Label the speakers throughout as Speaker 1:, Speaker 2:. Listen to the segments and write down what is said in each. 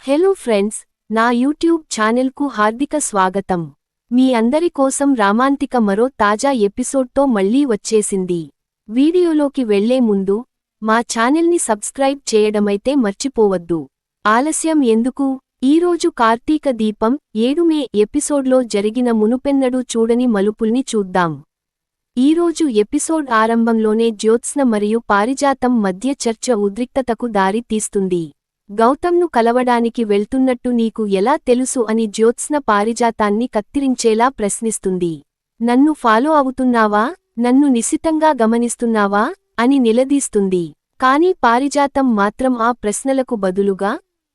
Speaker 1: Hello friends, నా YouTube ఛానల్కు హార్దిక స్వాగతం. మీ అందరి కోసం రామాంతిక మరో తాజా ఎపిసోడ్తో మళ్ళీ వచ్చేసింది. వీడియోలోకి వెళ్లే ముందు మా ఛానల్ని సబ్స్క్రైబ్ చేయడమైతే మర్చిపోవద్దు. ఆలస్యం ఎందుకు? ఈరోజు కార్తీక దీపం 7 మే ఎపిసోడ్లో జరిగిన మునుపెన్నడూ చూడని మలుపుల్ని చూద్దాం. ఈరోజు ఎపిసోడ్ ఆరంభంలోనే జ్యోత్స్న మరియు పారిజాతం మధ్య చర్చ ఉద్రిక్తతకు దారి తీస్తుంది. గౌతమ్ను కలవడానికి వెళ్తున్నట్టు నీకు ఎలా తెలుసు అని జ్యోత్స్న పారిజాతాన్ని కత్తిరించేలా ప్రశ్నిస్తుంది. నన్ను ఫాలో అవుతున్నావా? నన్ను నిశితంగా గమనిస్తున్నావా? అని నిలదీస్తుంది. కాని పారిజాతం మాత్రం ఆ ప్రశ్నలకు బదులుగా,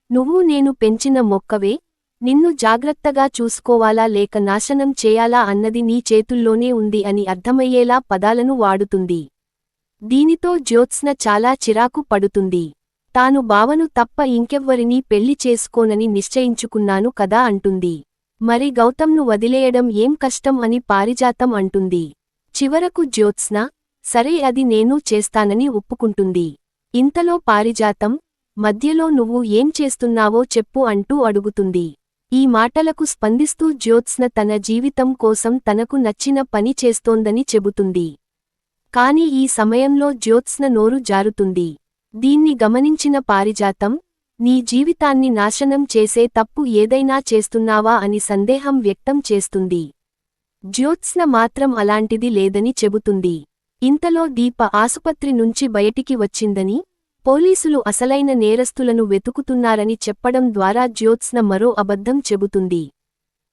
Speaker 1: నువ్వు నేను పెంచిన మొక్కవే, నిన్ను జాగ్రత్తగా చూసుకోవాలా లేక నాశనం చేయాలా అన్నది నీ చేతుల్లోనే ఉంది అని అర్థమయ్యేలా పదాలను వాడుతుంది. దీనితో జ్యోత్స్న చాలా చిరాకు పడుతుంది. తాను బావను తప్ప ఇంకెవ్వరినీ పెళ్లి చేసుకోనని నిశ్చయించుకున్నాను కదా అంటుంది. మరి గౌతమ్ను వదిలేయడం ఏం కష్టం అని పారిజాతం అంటుంది. చివరకు జ్యోత్స్న, సరే అది నేను చేస్తానని ఒప్పుకుంటుంది. ఇంతలో పారిజాతం, మధ్యలో నువ్వు ఏం చేస్తున్నావో చెప్పు అంటూ అడుగుతుంది. ఈ మాటలకు స్పందిస్తూ జ్యోత్స్న తన జీవితం కోసం తనకు నచ్చిన పని చేస్తోందని చెబుతుంది. కాని ఈ సమయంలో జ్యోత్స్న నోరు జారుతుంది. దీన్ని గమనించిన పారిజాతం, నీ జీవితాన్ని నాశనం చేసే తప్పు ఏదైనా చేస్తున్నావా అని సందేహం వ్యక్తం చేస్తుంది. జ్యోత్స్న మాత్రం అలాంటిది లేదని చెబుతుంది. ఇంతలో దీప ఆసుపత్రి నుంచి బయటికి వచ్చిందని, పోలీసులు అసలైన నేరస్తులను వెతుకుతున్నారని చెప్పడం ద్వారా జ్యోత్స్న మరో అబద్ధం చెబుతుంది.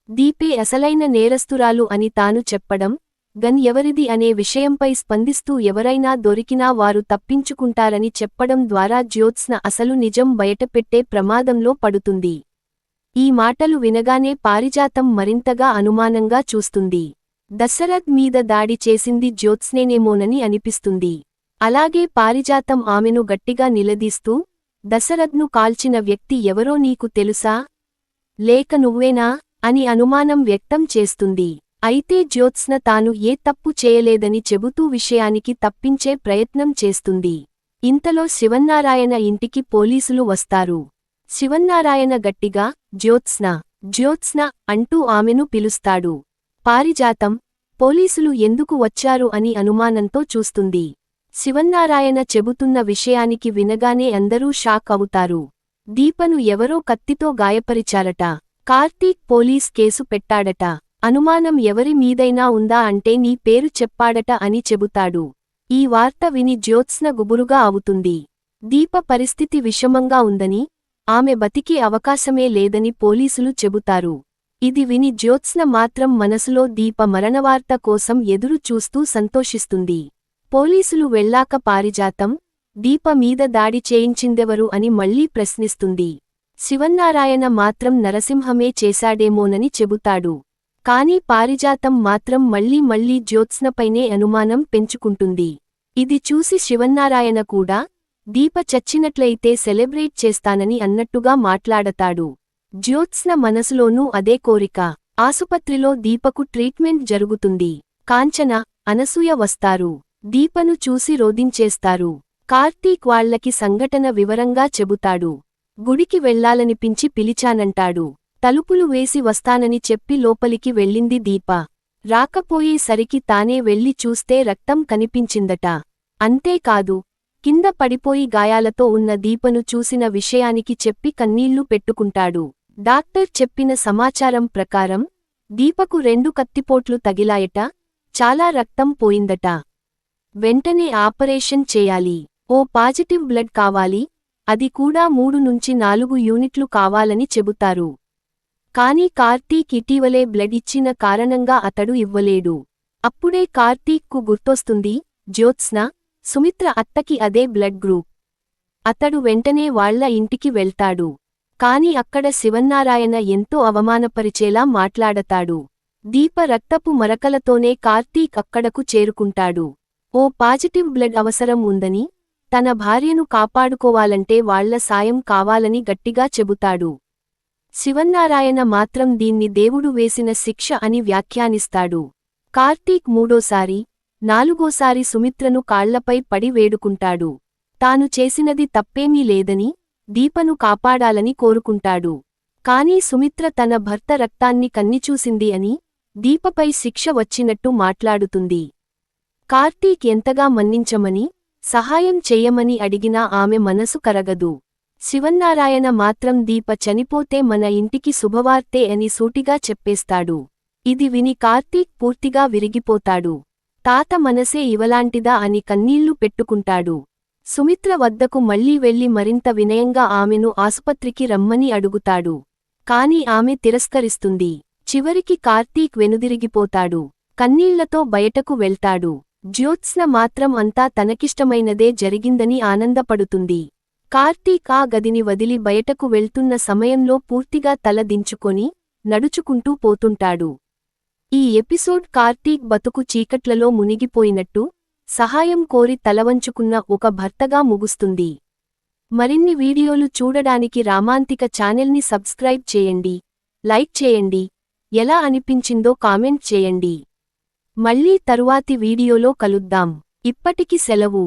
Speaker 1: దీపే అసలైన నేరస్తురాలు అని తాను చెప్పడం, గన్ ఎవరిది అనే విషయంపై స్పందిస్తూ ఎవరైనా దొరికినా వారు తప్పించుకుంటారని చెప్పడం ద్వారా జ్యోత్స్న అసలు నిజం బయటపెట్టే ప్రమాదంలో పడుతుంది. ఈ మాటలు వినగానే పారిజాతం మరింతగా అనుమానంగా చూస్తుంది. దశరథ్ మీద దాడి చేసింది జ్యోత్స్నేనేమోనని అనిపిస్తుంది. అలాగే పారిజాతం ఆమెను గట్టిగా నిలదీస్తూ, దశరథ్ను కాల్చిన వ్యక్తి ఎవరో నీకు తెలుసా? లేక నువ్వేనా? అని అనుమానం వ్యక్తం చేస్తుంది. అయితే జ్యోత్స్న తాను ఏ తప్పు చేయలేదని చెబుతూ విషయానికి తప్పించే ప్రయత్నం చేస్తుంది. ఇంతలో శివన్నారాయణ ఇంటికి పోలీసులు వస్తారు. శివన్నారాయణ గట్టిగా, జ్యోత్స్న, జ్యోత్స్న అంటూ ఆమెను పిలుస్తాడు. పారిజాతం, పోలీసులు ఎందుకు వచ్చారు అని అనుమానంతో చూస్తుంది. శివన్నారాయణ చెబుతున్న విషయానికి వినగానే అందరూ షాక్ అవుతారు. దీపను ఎవరో కత్తితో గాయపరిచారట. కార్తీక్ పోలీస్ కేసు పెట్టాడట. అనుమానం ఎవరి మీదైనా ఉందా అంటే నీ పేరు చెప్పాడట అని చెబుతాడు. ఈ వార్త విని జ్యోత్స్న గుబురుగా అవుతుంది. దీప పరిస్థితి విషమంగా ఉందని, ఆమె బతికే అవకాశమే లేదని పోలీసులు చెబుతారు. ఇది విని జ్యోత్స్న మాత్రం మనసులో దీప మరణవార్త కోసం ఎదురు చూస్తూ సంతోషిస్తుంది. పోలీసులు వెళ్ళాక పారిజాతం, దీప మీద దాడి చేయించిందెవరు అని మళ్లీ ప్రశ్నిస్తుంది. శివన్నారాయణ మాత్రం నరసింహమే చేశాడేమోనని చెబుతాడు. కాని పారిజాతం మాత్రం మళ్లీ జ్యోత్స్నపైనే అనుమానం పెంచుకుంటుంది. ఇది చూసి శివన్నారాయణ కూడా, దీప చచ్చినట్లయితే సెలబ్రేట్ చేస్తానని అన్నట్టుగా మాట్లాడతాడు. జ్యోత్స్న మనసులోనూ అదే కోరిక. ఆసుపత్రిలో దీపకు ట్రీట్మెంట్ జరుగుతుంది. కాంచన, అనసూయ వస్తారు. దీపను చూసి రోదించేస్తారు. కార్తీక్ వాళ్లకి సంఘటన వివరంగా చెబుతాడు. గుడికి వెళ్లాలనిపించి పిలిచానంటాడు. తలుపులు వేసి వస్తానని చెప్పి లోపలికి వెళ్ళింది దీప. రాకపోయేసరికి తానే వెళ్లి చూస్తే రక్తం కనిపించిందట. అంతేకాదు, కింద పడిపోయి గాయాలతో ఉన్న దీపను చూసిన విషయానికి చెప్పి కన్నీళ్లు పెట్టుకుంటాడు. డాక్టర్ చెప్పిన సమాచారం ప్రకారం దీపకు 2 కత్తిపోట్లు తగిలాయట. చాలా రక్తం పోయిందట. వెంటనే ఆపరేషన్ చేయాలి. ఓ పాజిటివ్ బ్లడ్ కావాలి, అది కూడా 3 నుంచి 4 యూనిట్లు కావాలని చెబుతారు. కాని కార్తీక్ ఇటీవలే బ్లడ్ ఇచ్చిన కారణంగా అతడు ఇవ్వలేడు. అప్పుడే కార్తీక్కు గుర్తొస్తుంది, జ్యోత్స్న, సుమిత్ర అత్తకి అదే బ్లడ్ గ్రూప్. అతడు వెంటనే వాళ్ల ఇంటికి వెళ్తాడు. కాని అక్కడ శివన్నారాయణ ఎంతో అవమానపరిచేలా మాట్లాడతాడు. దీప రక్తపు మరకలతోనే కార్తీక్ అక్కడకు చేరుకుంటాడు. ఓ పాజిటివ్ బ్లడ్ అవసరం ఉందని, తన భార్యను కాపాడుకోవాలంటే వాళ్ల సాయం కావాలని గట్టిగా చెబుతాడు. శివన్నారాయణ మాత్రం దీన్ని దేవుడు వేసిన శిక్ష అని వ్యాఖ్యానిస్తాడు. కార్తీక్ 3ఓసారి, 4ఓసారి సుమిత్రను కాళ్లపై పడి వేడుకుంటాడు. తాను చేసినది తప్పేమీ లేదని, దీపను కాపాడాలని కోరుకుంటాడు. కానీ సుమిత్ర తన భర్త రక్తాన్ని కన్నిచూసింది అని, దీపపై శిక్ష వచ్చినట్టు మాట్లాడుతుంది. కార్తీక్ ఎంతగా మన్నించమని, సహాయం చెయ్యమని అడిగినా ఆమె మనసు కరగదు. శివన్నారాయణ మాత్రం దీప చనిపోతే మన ఇంటికి శుభవార్తే అని సూటిగా చెప్పేస్తాడు. ఇది విని కార్తీక్ పూర్తిగా విరిగిపోతాడు. తాత మనసే ఇవలాంటిదా అని కన్నీళ్లు పెట్టుకుంటాడు. సుమిత్ర వద్దకు మళ్లీ వెళ్లి మరింత వినయంగా ఆమెను ఆసుపత్రికి రమ్మని అడుగుతాడు. కాని ఆమె తిరస్కరిస్తుంది. చివరికి కార్తీక్ వెనుదిరిగిపోతాడు. కన్నీళ్లతో బయటకు వెళ్తాడు. జ్యోత్స్న మాత్రం అంతా తనకిష్టమైనదే జరిగిందని ఆనందపడుతుంది. కార్తీక్ ఆ గదిని వదిలి బయటకు వెళ్తున్న సమయంలో పూర్తిగా తల దించుకొని, నడుచుకుంటూ పోతుంటాడు. ఈ ఎపిసోడ్ కార్తీక్ బతుకు చీకట్లలో మునిగిపోయినట్టు, సహాయం కోరి తలవంచుకున్న ఒక భర్తగా ముగుస్తుంది. మరిన్ని వీడియోలు చూడడానికి రామాంతిక ఛానల్ని సబ్స్క్రైబ్ చేయండి, లైక్ చేయండి, ఎలా అనిపించిందో కామెంట్ చేయండి. మళ్ళీ తరువాతి వీడియోలో కలుద్దాం. ఇప్పటికి సెలవు.